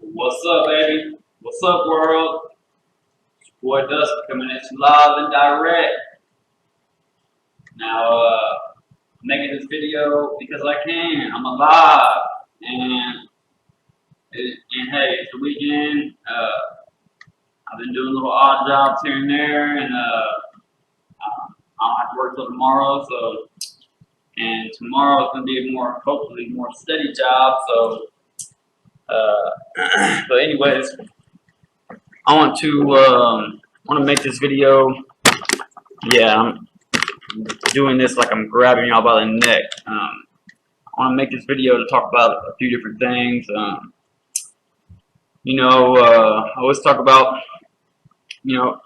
What's up, baby? What's up, world? Boy Dust coming at you live and direct. Now, I'm making this video because I can. I'm alive, and hey, it's the weekend. I've been doing little odd jobs here and there, and I don't have to work till tomorrow. So, and tomorrow is gonna be a hopefully more steady job. So, but anyways, I want to make this video. Yeah, I'm doing this like I'm grabbing y'all by the neck. I want to make this video to talk about a few different things. I always talk about, you know,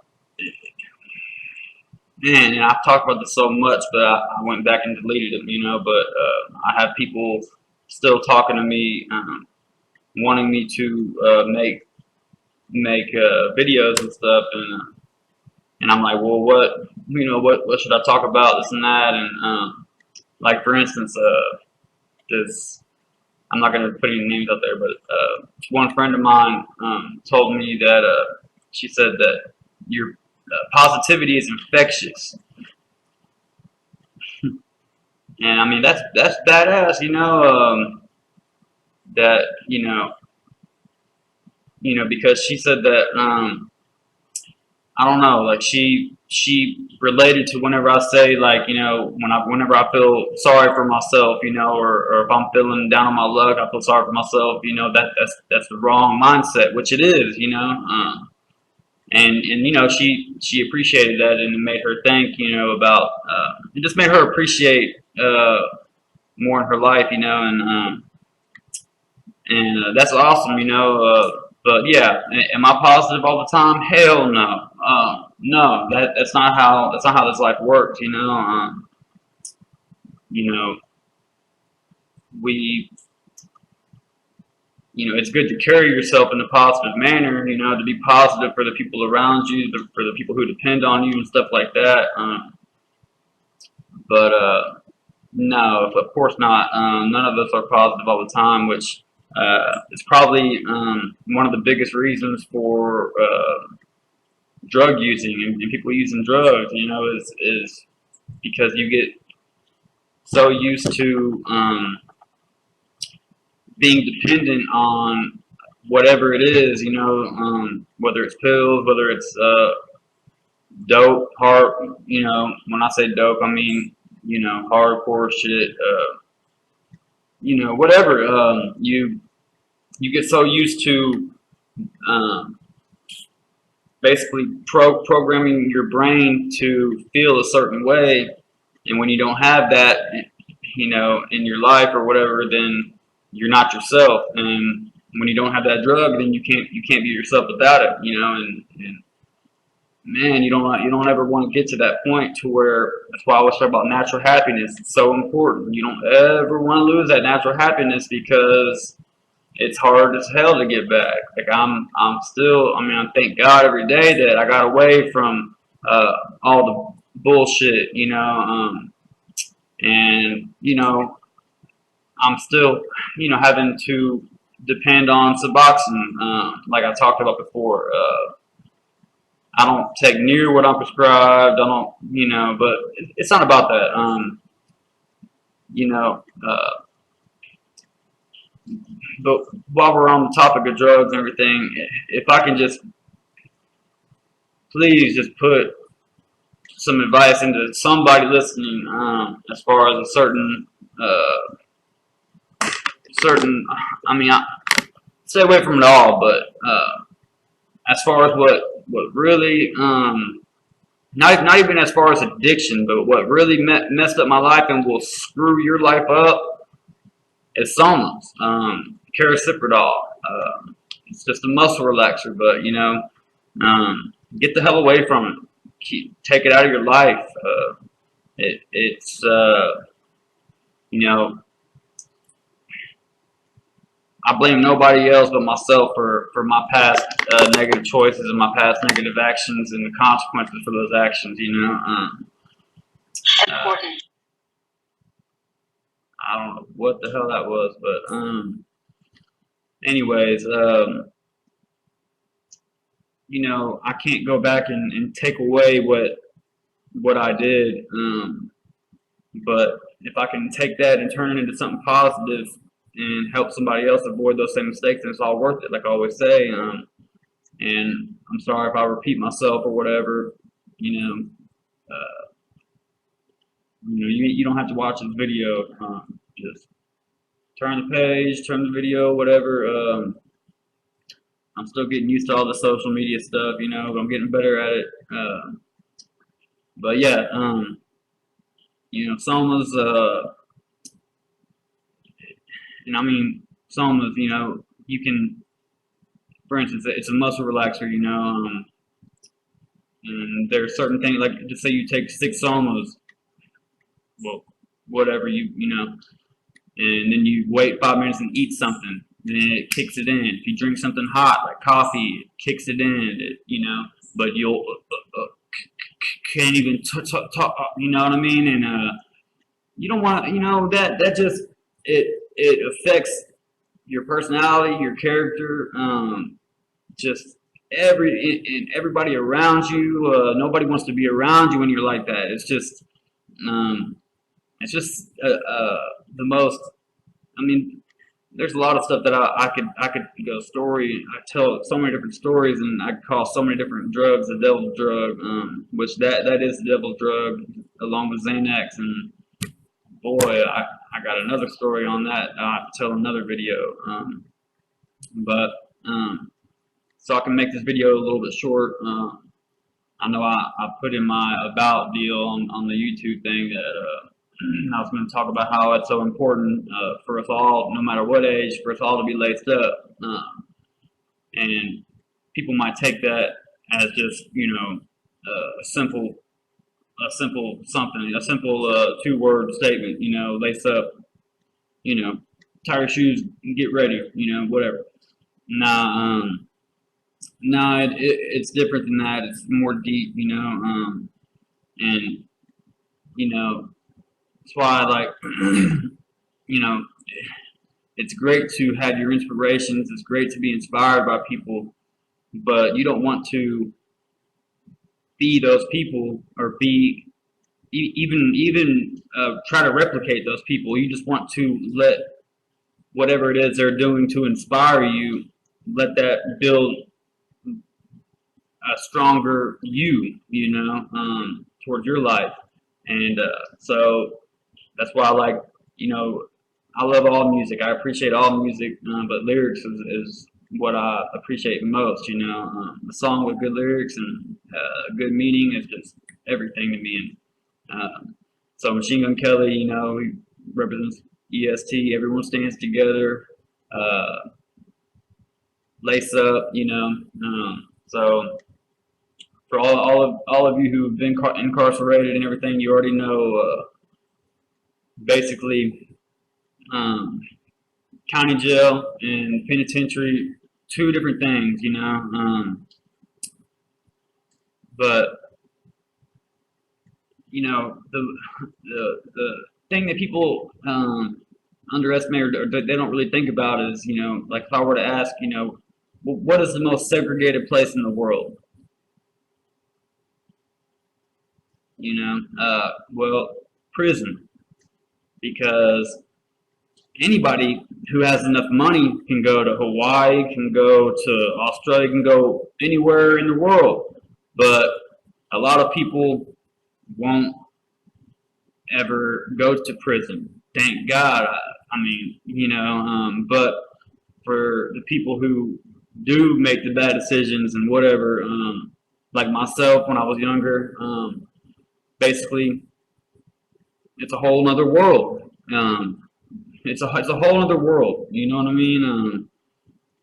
man, and I've talked about this so much, but I went back and deleted them, but I have people still talking to me, wanting me to make videos and stuff, and I'm like, well, what should I talk about, this and that, and like for instance, this. I'm not going to put any names out there, but one friend of mine told me that she said that your positivity is infectious, and I mean that's badass, that because she said that I don't know, like she related to whenever I say, like, whenever I feel sorry for myself, or if I'm feeling down on my luck, I feel sorry for myself, that's the wrong mindset, which it is, and she appreciated that, and it made her think, about it just made her appreciate more in her life, and that's awesome, but yeah, am I positive all the time? Hell no. No, that's not how this life works. You know, we, it's good to carry yourself in a positive manner. To be positive for the people around you, for the people who depend on you and stuff like that. But no, of course not. None of us are positive all the time, which is probably one of the biggest reasons for drug using and people using drugs. Is because you get so used to being dependent on whatever it is. Whether it's pills, whether it's dope, when I say dope, I mean hardcore shit. Whatever. You get so used to basically programming your brain to feel a certain way, and when you don't have that, in your life or whatever, then you're not yourself. And when you don't have that drug, then you can't be yourself without it. And man, you don't ever want to get to that point to where, that's why I always talk about natural happiness. It's so important. You don't ever want to lose that natural happiness, because it's hard as hell to get back. Like I'm still. I mean, I thank God every day that I got away from all the bullshit. And I'm still having to depend on Suboxone, like I talked about before. I don't take near what I'm prescribed. I don't, but it's not about that. You know, uh, but while we're on the topic of drugs and everything, if I can just please just put some advice into somebody listening, as far as a certain, I mean, I stay away from it all, but as far as what really, not even as far as addiction, but what really messed up my life and will screw your life up, is somnus, cariciprodol. It's just a muscle relaxer, but get the hell away from it. Take it out of your life. It's I blame nobody else but myself for my past negative choices and my past negative actions and the consequences for those actions. Important. I don't know what the hell that was, but anyways, you know, I can't go back and take away what I did. But if I can take that and turn it into something positive and help somebody else avoid those same mistakes, then it's all worth it, like I always say. And I'm sorry if I repeat myself or whatever. You know, you don't have to watch this video. Just turn the page, turn the video, whatever. I'm still getting used to all the social media stuff, you know, but I'm getting better at it. But yeah, you know, somas, and I mean, somas, you know, you can, for instance, it's a muscle relaxer, you know, and there's certain things, like, just say you take 6 somas, well, whatever, you know, and then you wait 5 minutes and eat something, then it kicks it in. If you drink something hot, like coffee, it kicks it in, you know, but you'll, can't even talk, you know what I mean? And, you don't want, you know, that just, it affects your personality, your character, just and everybody around you. Nobody wants to be around you when you're like that. Um, it's just the most. I mean, there's a lot of stuff that I could go story. I tell so many different stories, and I call so many different drugs the devil's drug, which that is the devil's drug, along with Xanax. And boy, I got another story on that. I'll have to tell another video. But so I can make this video a little bit short. I know I put in my about deal on the YouTube thing that I was going to talk about how it's so important for us all, no matter what age, for us all to be laced up. And people might take that as just, you know, a simple something, a simple 2-word statement, you know, lace up, you know, tie your shoes, get ready, you know, whatever. Nah, nah, it's different than that. It's more deep, you know, and you know, that's why, like, you know, it's great to have your inspirations. It's great to be inspired by people, but you don't want to be those people or be even try to replicate those people. You just want to let whatever it is they're doing to inspire you, let that build a stronger you know, towards your life. And so that's why I like, you know, I love all music. I appreciate all music, but lyrics is what I appreciate most. You know, a song with good lyrics and good meaning is just everything to me. And so Machine Gun Kelly, you know, he represents EST. Everyone stands together. Lace up, you know. So for all of you who've been incarcerated and everything, you already know. Basically, county jail and penitentiary, 2 different things, you know. But you know, the thing that people underestimate or they don't really think about is, you know, like if I were to ask, you know, what is the most segregated place in the world? You know, well, prison, because anybody who has enough money can go to Hawaii, can go to Australia, can go anywhere in the world. But a lot of people won't ever go to prison. Thank God. I mean, you know, but for the people who do make the bad decisions and whatever, like myself when I was younger, basically, it's a whole other world. It's a whole other world. You know what I mean?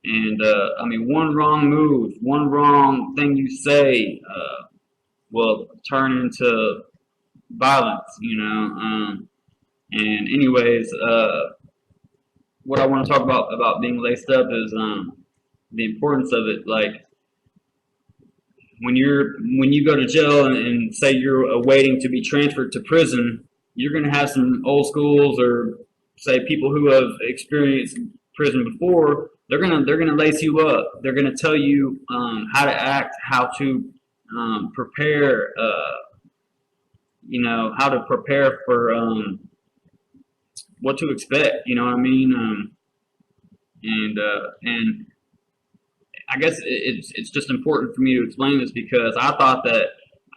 And I mean, one wrong move, one wrong thing you say will turn into violence. You know. And anyways, what I want to talk about being laced up is the importance of it. Like when you go to jail and say you're awaiting to be transferred to prison, you're going to have some old schools or say people who have experienced prison before they're gonna lace you up. They're gonna tell you how to act, how to prepare. How to prepare for what to expect. You know what I mean? And I guess it's just important for me to explain this because I thought that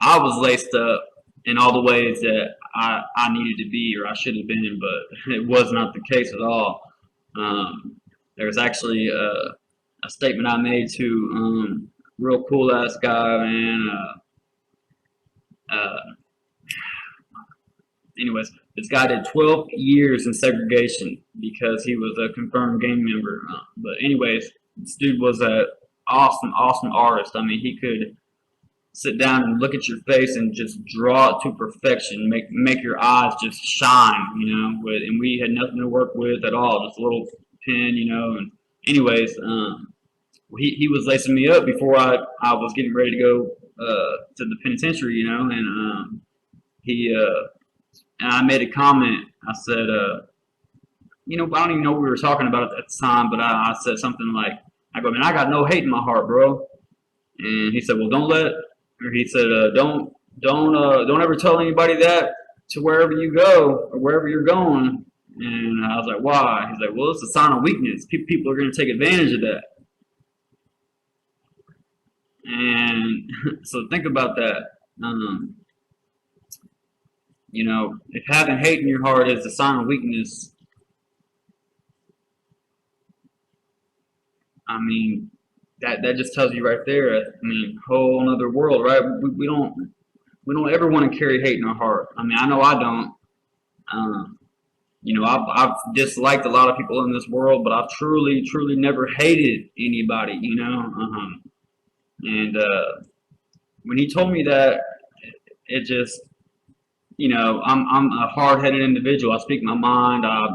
I was laced up in all the ways that I needed to be or I should have been, but it was not the case at all. There was actually a statement I made to real cool ass guy, man. Uh, Anyways, this guy did 12 years in segregation because he was a confirmed gang member. But anyways, this dude was a awesome artist. I mean, he could sit down and look at your face and just draw it to perfection, make your eyes just shine, and we had nothing to work with at all, just a little pen. And anyways, he was lacing me up before I was getting ready to go to the penitentiary, and he and I made a comment. I said, I don't even know what we were talking about at the time, but I said something like, I go, man, I got no hate in my heart, bro. And he said, well, he said, don't ever tell anybody that to wherever you go or wherever you're going. And I was like, why? He's like, well, it's a sign of weakness. People are going to take advantage of that. And so think about that. If having hate in your heart is a sign of weakness, I mean, that just tells you right there. I mean, whole other world, right? We don't ever want to carry hate in our heart. I mean, I know I don't. I've disliked a lot of people in this world, but I've truly never hated anybody. And when he told me that, it just, I'm a hard-headed individual. I speak my mind. I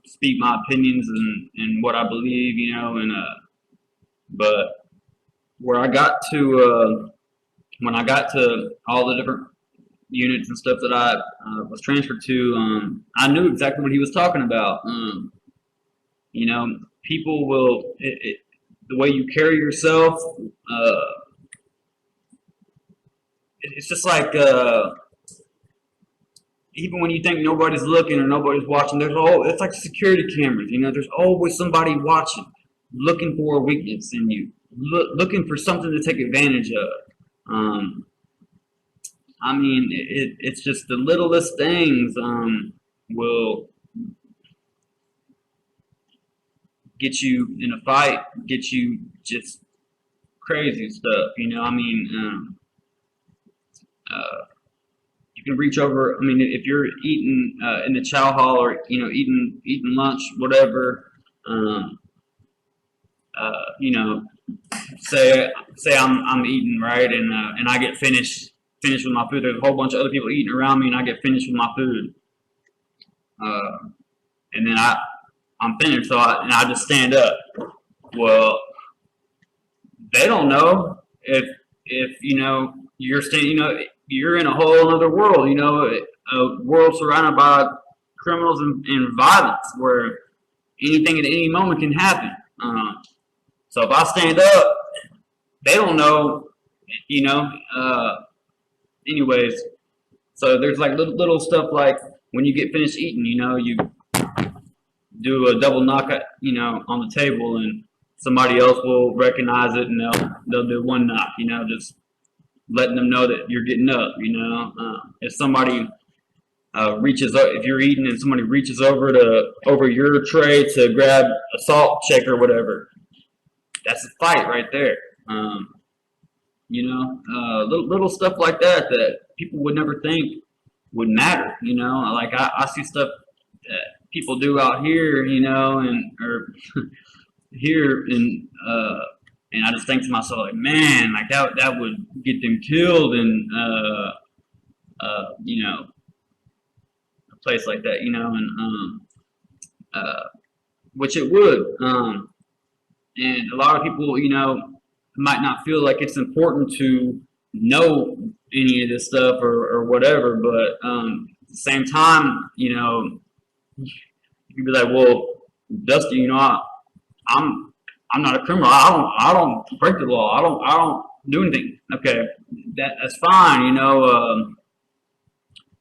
speak my opinions and what I believe. But where I got to, when I got to all the different units and stuff that I was transferred to, I knew exactly what he was talking about. People will, the way you carry yourself, it's just like, even when you think nobody's looking or nobody's watching, it's like security cameras, there's always somebody watching, looking for a weakness in you, looking for something to take advantage of. I mean, it's just the littlest things will get you in a fight, get you just crazy stuff. I mean, you can reach over. I mean, if you're eating in the chow hall or eating lunch, whatever. Say I'm eating, right, and I get finished with my food. There's a whole bunch of other people eating around me, and I get finished with my food. And then I'm finished, so I just stand up. Well, they don't know if you're standing. You're in a whole other world. A world surrounded by criminals and violence, where anything at any moment can happen. So if I stand up, they don't know. Anyways, so there's like little stuff like when you get finished eating, you do a double knock, on the table, and somebody else will recognize it, and they'll do one knock, just letting them know that you're getting up. If somebody if you're eating and somebody reaches over your tray to grab a salt check or whatever, that's a fight right there. Little stuff like that people would never think would matter. Like I see stuff that people do out here, or here, and I just think to myself, like, man, like that would get them killed in a place like that, and which it would. And a lot of people, might not feel like it's important to know any of this stuff or whatever, but at the same time, you could be like, well, Dusty, I'm I'm not a criminal. I don't break the law. I don't do anything. Okay, that's fine.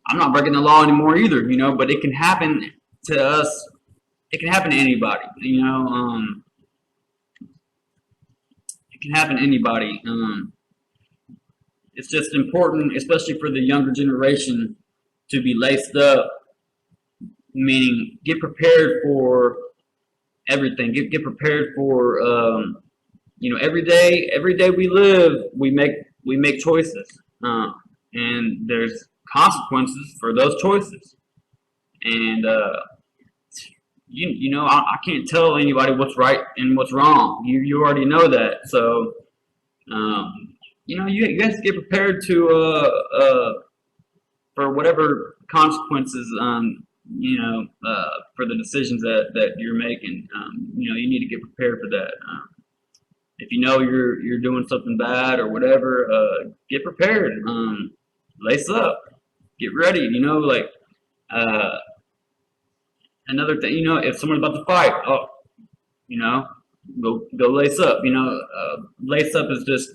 I'm not breaking the law anymore either. But it can happen to us. It can happen to anybody. It can happen to anybody. It's just important, especially for the younger generation, to be laced up. Meaning, get prepared for everything. Get prepared for every day we live, we make choices, and there's consequences for those choices. And I can't tell anybody what's right and what's wrong. You already know that. So you have to get prepared to for whatever consequences for the decisions that you're making. You need to get prepared for that. If you know you're doing something bad or whatever, get prepared. Lace up, get ready. Like uh, another thing. If someone's about to fight, oh, you know, go lace up. Lace up is just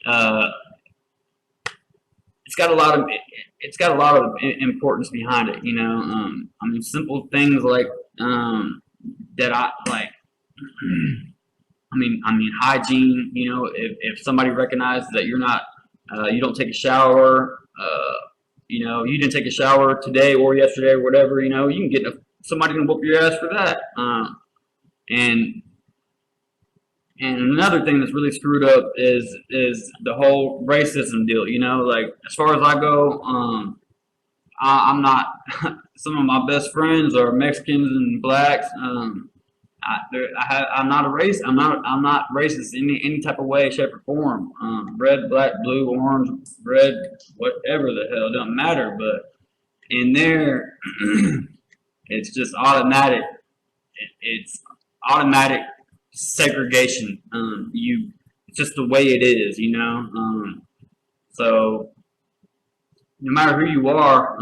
uh, it's got a lot of importance behind it. I mean, simple things like that. I like. I mean, hygiene. If somebody recognizes that you don't take a shower, you didn't take a shower today or yesterday or whatever, you can get somebody can whoop your ass for that. And another thing that's really screwed up is the whole racism deal. Like as far as I go, I'm not. Some of my best friends are Mexicans and blacks. I'm not a race. I'm not racist in any type of way, shape, or form. Red, black, blue, orange, red, whatever the hell, it doesn't matter. But in there, it's just automatic. It's automatic segregation. It's just the way it is. So no matter who you are,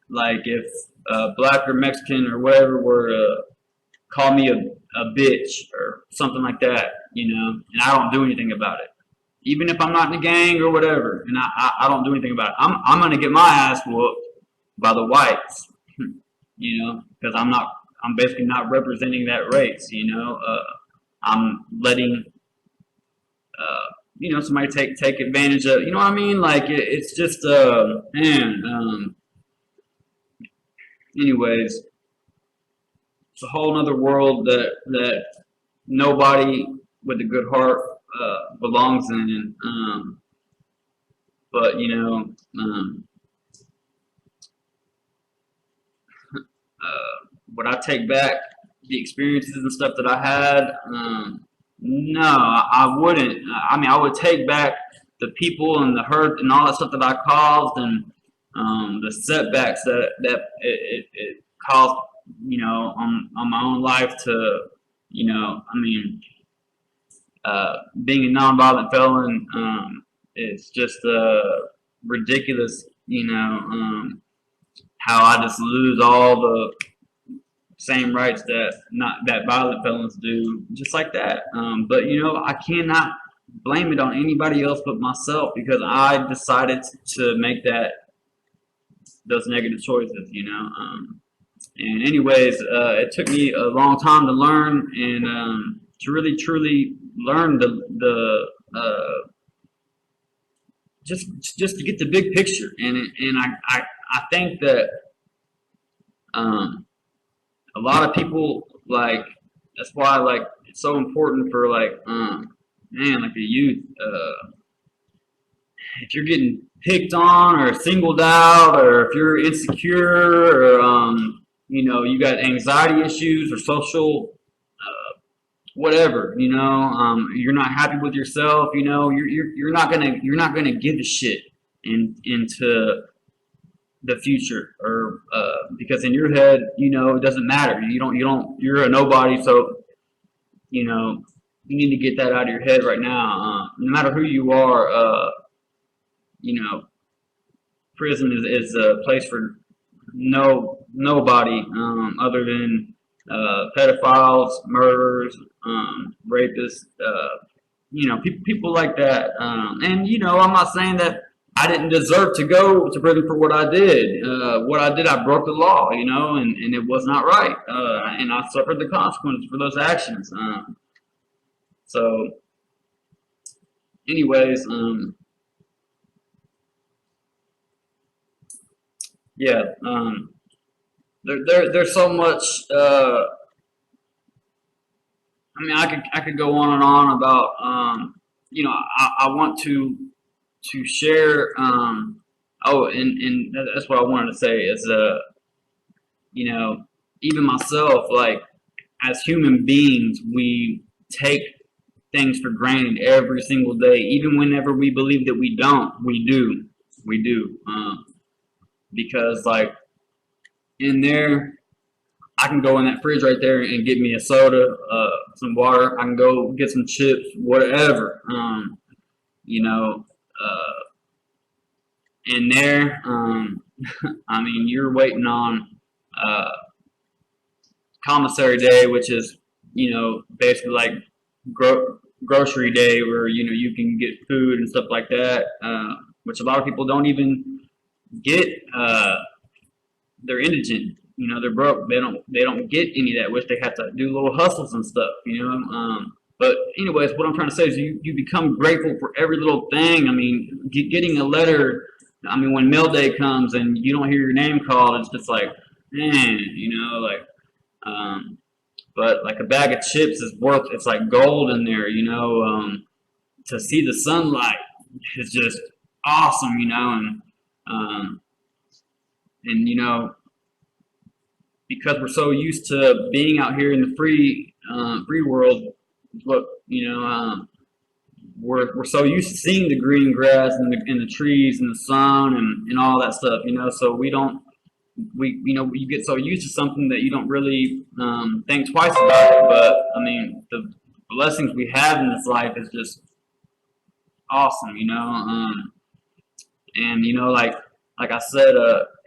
like if black or Mexican or whatever were to call me a bitch or something like that, and I don't do anything about it. Even if I'm not in a gang or whatever, and I don't do anything about it, I'm gonna get my ass whooped by the whites, because I'm basically not representing that race, I'm letting somebody take advantage of, you know what I mean? Like it's just man. Anyways, it's a whole other world that nobody with a good heart belongs in. But would I take back the experiences and stuff that I had? No, I wouldn't. I mean, I would take back the people and the hurt and all that stuff that I caused, and the setbacks that it caused, on my own life to, I mean, being a nonviolent felon, it's just ridiculous, how I just lose all the same rights that violent felons do, just like that. But I cannot blame it on anybody else but myself because I decided to make those negative choices. And anyways, it took me a long time to learn and to really truly learn just to get the big picture. And I think that a lot of people, like, that's why, like, it's so important for, like, man, like the youth, if you're getting picked on or singled out, or if you're insecure, or you got anxiety issues or social whatever, you're not happy with yourself, you're not gonna give a shit into the future, or because in your head, it doesn't matter. You're a nobody, so you need to get that out of your head right now. No matter who you are, prison is a place for nobody other than pedophiles, murderers, rapists, people like that. And I'm not saying that I didn't deserve to go to prison for what I did. What I did, I broke the law, and it was not right. And I suffered the consequences for those actions. So, anyways, yeah, there's so much. I mean, I could go on and on about. I want to share. Oh, and that's what I wanted to say is, even myself, like, as human beings, we take things for granted every single day, even whenever we believe that we don't. We do, because like in there, I can go in that fridge right there and get me a soda, some water. I can go get some chips, whatever. You know, in there, I mean, you're waiting on uh, commissary day, which is basically like grocery day, where you can get food and stuff like that, which a lot of people don't even get. They're indigent. They're broke. They don't get any of that, which they have to do little hustles and stuff. But anyways, what I'm trying to say is you become grateful for every little thing. I mean, getting a letter. I mean, when mail day comes and you don't hear your name called, it's just like, man, like. Um, but like a bag of chips is worth. It's like gold in there. To see the sunlight is just awesome. Um, and because we're so used to being out here in the free world, look, we're so used to seeing the green grass and the trees and the sun and all that stuff, so we don't you get so used to something that you don't really think twice about it. But I mean, the blessings we have in this life is just awesome, and like I said,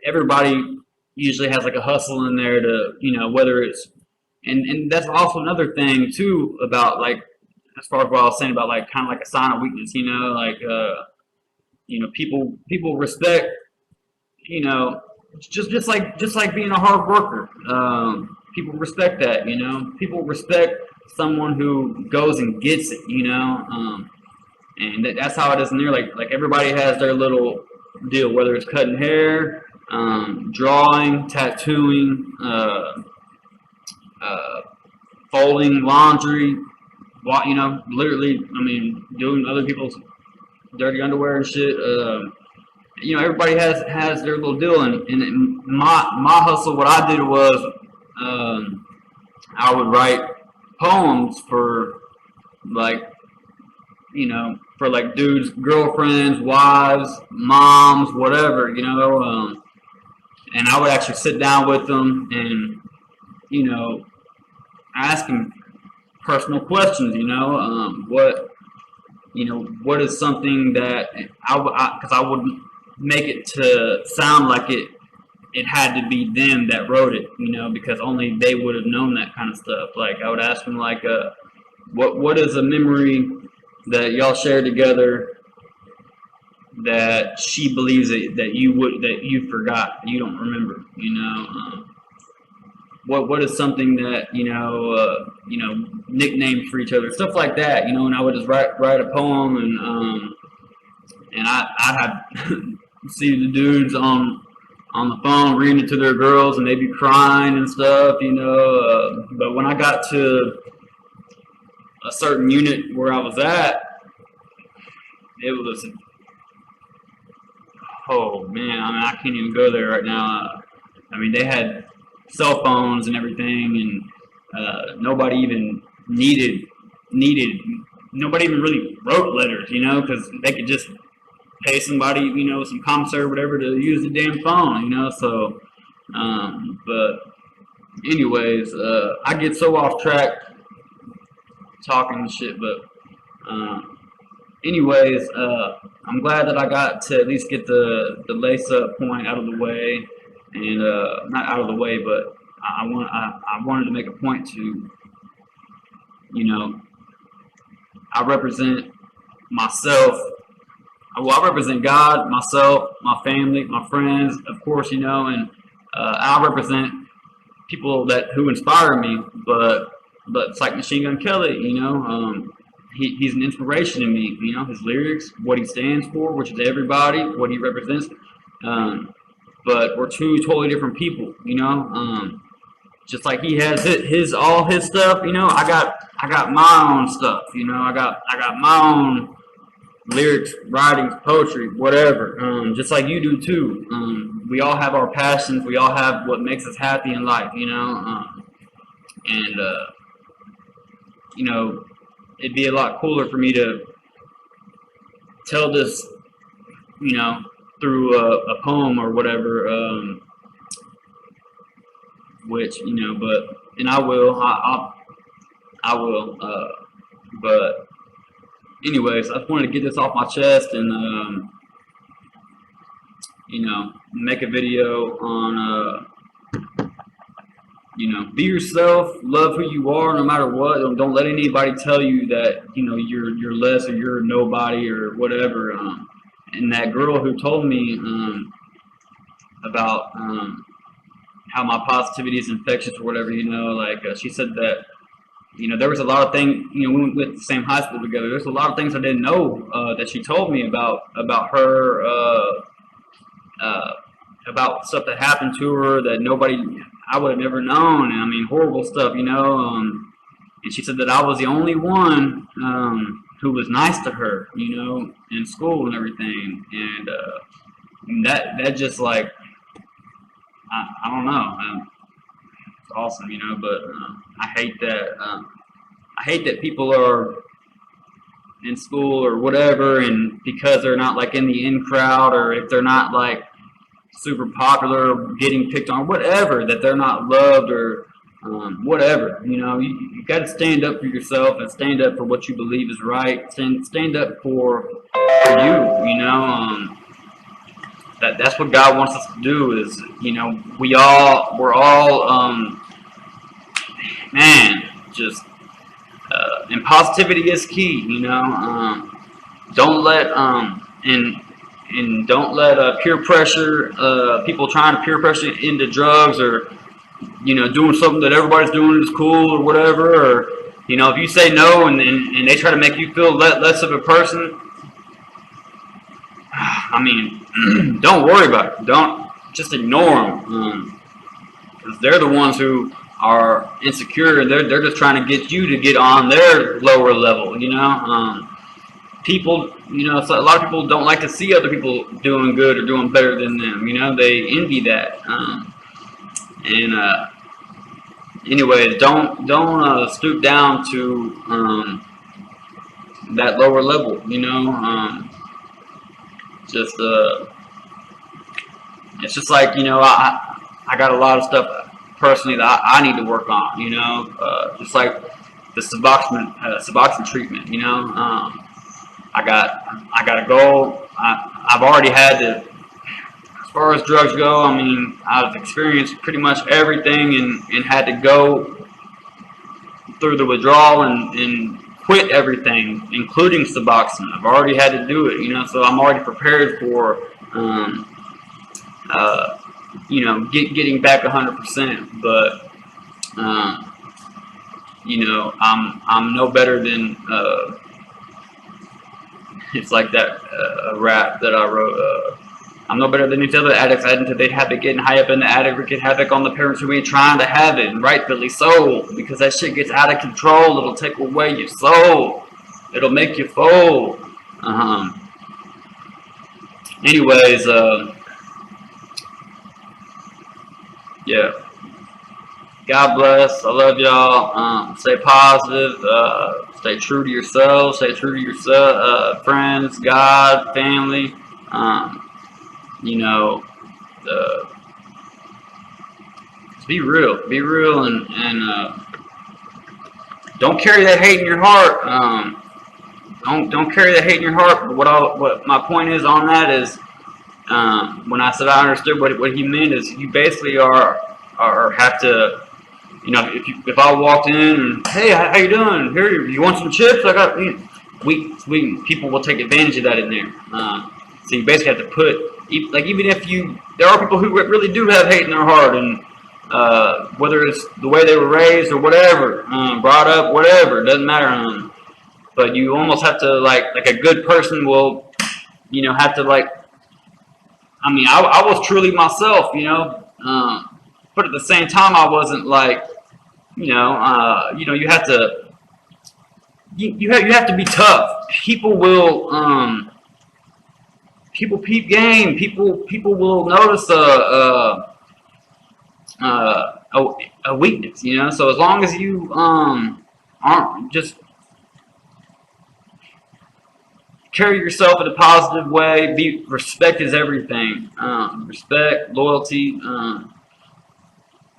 everybody usually has like a hustle in there to whether it's and that's also another thing too about, like, as far as what I was saying about, like, kind of like a sign of weakness, like people respect, you know just like being a hard worker. People respect that, people respect someone who goes and gets it, and that's how it is in there. Like everybody has their little deal, whether it's cutting hair, drawing, tattooing, uh, folding laundry, literally. I mean, doing other people's dirty underwear and shit. Everybody has their little deal, and my hustle. What I did was, I would write poems for, like, for like dudes, girlfriends, wives, moms, whatever, and I would actually sit down with them and, ask them personal questions, what is something that because I would make it to sound like it had to be them that wrote it, because only they would have known that kind of stuff. Like, I would ask them, like, what is a memory that y'all shared together that she believes that you forgot, you don't remember, what is something that nicknames for each other, stuff like that, and I would just write a poem, and I had see the dudes on the phone reading it to their girls, and they'd be crying and stuff, but when I got to a certain unit where I was at, it was, oh man, I mean, I can't even go there right now. I mean, they had cell phones and everything, and nobody even needed nobody even really wrote letters, because they could just pay somebody, some commissary or whatever, to use the damn phone, so, but anyways, I get so off track talking and shit, but anyways, I'm glad that I got to at least get the lace up point out of the way, and not out of the way, but I wanted to make a point to, you know, I represent myself. Well, I represent God, myself, my family, my friends, of course, you know, and I represent people who inspire me. But it's like Machine Gun Kelly, you know. He's an inspiration to me, you know. His lyrics, what he stands for, which is everybody, what he represents. Um, but we're two totally different people, you know. Just like he has his all his stuff, you know. I got my own stuff, you know. I got my own lyrics, writings, poetry, whatever. Just like you do too. We all have our passions. We all have what makes us happy in life, you know. And you know, it'd be a lot cooler for me to tell this, you know, through a poem or whatever. Which you know, but and I will. I will. But anyways, I just wanted to get this off my chest and you know, make a video on you know, be yourself, love who you are no matter what. Don't let anybody tell you that, you know, you're less or you're nobody or whatever. And that girl who told me about how my positivity is infectious or whatever, you know, like she said that, you know, there was a lot of things, you know, we went to the same high school together. There's a lot of things I didn't know that she told me about her, about stuff that happened to her that I would have never known. And I mean, horrible stuff, you know. And she said that I was the only one who was nice to her, you know, in school and everything. And that just like, I don't know. It's awesome, you know. But I hate that. I hate that people are in school or whatever, and because they're not like in the in crowd, or if they're not like super popular, or getting picked on, whatever, that they're not loved or whatever. You know, you got to stand up for yourself and stand up for what you believe is right. Stand up for you. You know, that's what God wants us to do. Is, you know, we're all man, just and positivity is key. You know, don't let and don't let peer pressure, people trying to peer pressure into drugs, or you know, doing something that everybody's doing is cool or whatever, or you know, if you say no and they try to make you feel less of a person, I mean, don't worry about it. Don't just ignore them, because they're the ones who are insecure, and they're just trying to get you to get on their lower level. You know, people, you know, so a lot of people don't like to see other people doing good or doing better than them. You know, they envy that. And anyways, don't stoop down to that lower level. You know, just it's just like, you know, I got a lot of stuff personally that I need to work on. You know, just like the Suboxone treatment. You know, I got a goal. I've already had to. As far as drugs go, I mean, I've experienced pretty much everything and had to go through the withdrawal and quit everything, including Suboxone. I've already had to do it, you know, so I'm already prepared for, you know, getting back 100%. But, you know, I'm no better than, it's like that rap that I wrote. I'm no better than these other addicts until they have it getting high up in the attic, wreaking havoc on the parents who ain't trying to have it, and rightfully so, because that shit gets out of control. It'll take away your soul. It'll make you fold. Anyways, yeah. God bless. I love y'all. Stay positive. Stay true to yourself. Stay true to yourself. Friends, God, family. You know, just be real, and don't carry that hate in your heart. Don't carry that hate in your heart. But what my point is on that is, when I said I understood what he meant, is you basically are or have to, you know, if I walked in and, hey, how you doing? Here, you want some chips? I got, you know, we people will take advantage of that in there. So you basically have to put, like, even if there are people who really do have hate in their heart, and whether it's the way they were raised or whatever, brought up, whatever, it doesn't matter. But you almost have to, like a good person will, you know, have to, like, I mean, I was truly myself, you know, but at the same time, I wasn't like, you know, you have to, you have to be tough. People will, people peep game. People will notice a weakness, you know. So as long as you aren't just carry yourself in a positive way, respect is everything. Respect, loyalty,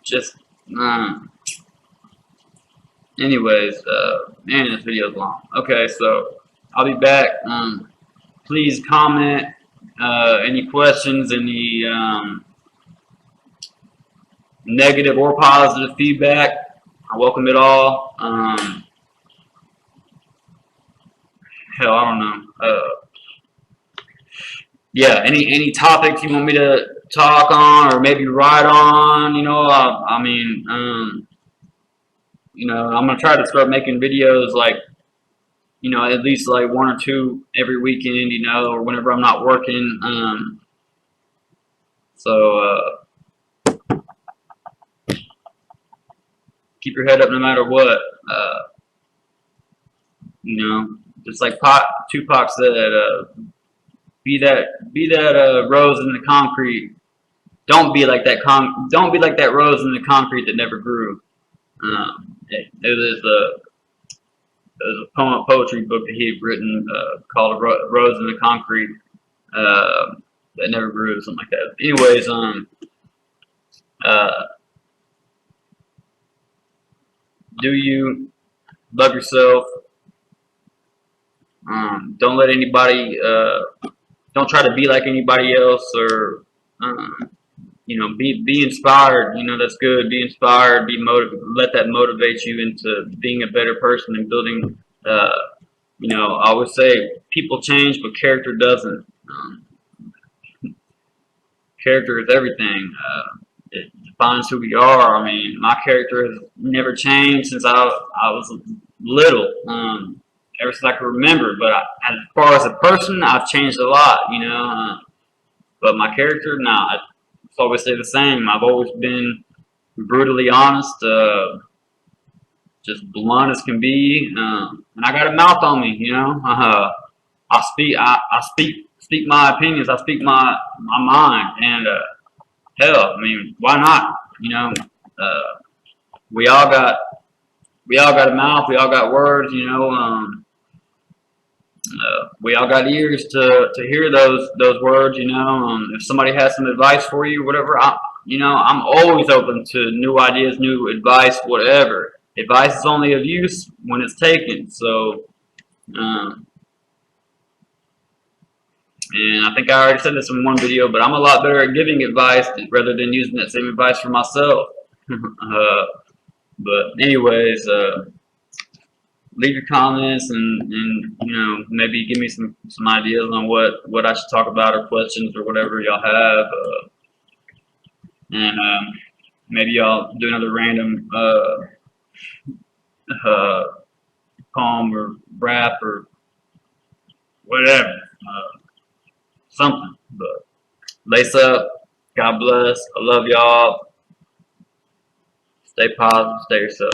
just anyways, man, this video's long. Okay, so I'll be back. Please comment any questions, any negative or positive feedback. I welcome it all. Hell, I don't know. Yeah, any topics you want me to talk on or maybe write on, you know, I mean, you know, I'm gonna try to start making videos, like, you know, at least like one or two every weekend, you know, or whenever I'm not working. So keep your head up no matter what. You know, just like Tupac said, be that rose in the concrete. Don't be like that rose in the concrete that never grew. There's a poetry book that he had written called "Rose in the Concrete" that never grew, or something like that. Anyways, uh, do you love yourself? Don't let anybody. Don't try to be like anybody else, or you know, be inspired. You know, that's good. Be inspired. Let that motivate you into being a better person and building. You know, I always say people change, but character doesn't. Character is everything. It defines who we are. I mean, my character has never changed since I was little. Ever since I can remember. But as far as a person, I've changed a lot. You know, but my character, nah, it's always stayed the same. I've always been brutally honest, just blunt as can be, and I got a mouth on me. You know, I speak my opinions. I speak my mind, and hell, I mean, why not? You know, uh, we all got we all got a mouth. We all got words. You know, we all got ears to hear those words. You know, if somebody has some advice for you, whatever, you know, I'm always open to new ideas, new advice, whatever. Advice is only of use when it's taken. So, um, and I think I already said this in one video, but I'm a lot better at giving advice rather than using that same advice for myself. But anyways, leave your comments, and you know, maybe give me some ideas on what I should talk about, or questions, or whatever y'all have, and maybe y'all do another random uh, poem or rap or whatever, something. But lace up. God bless. I love y'all. Stay positive. Stay yourself.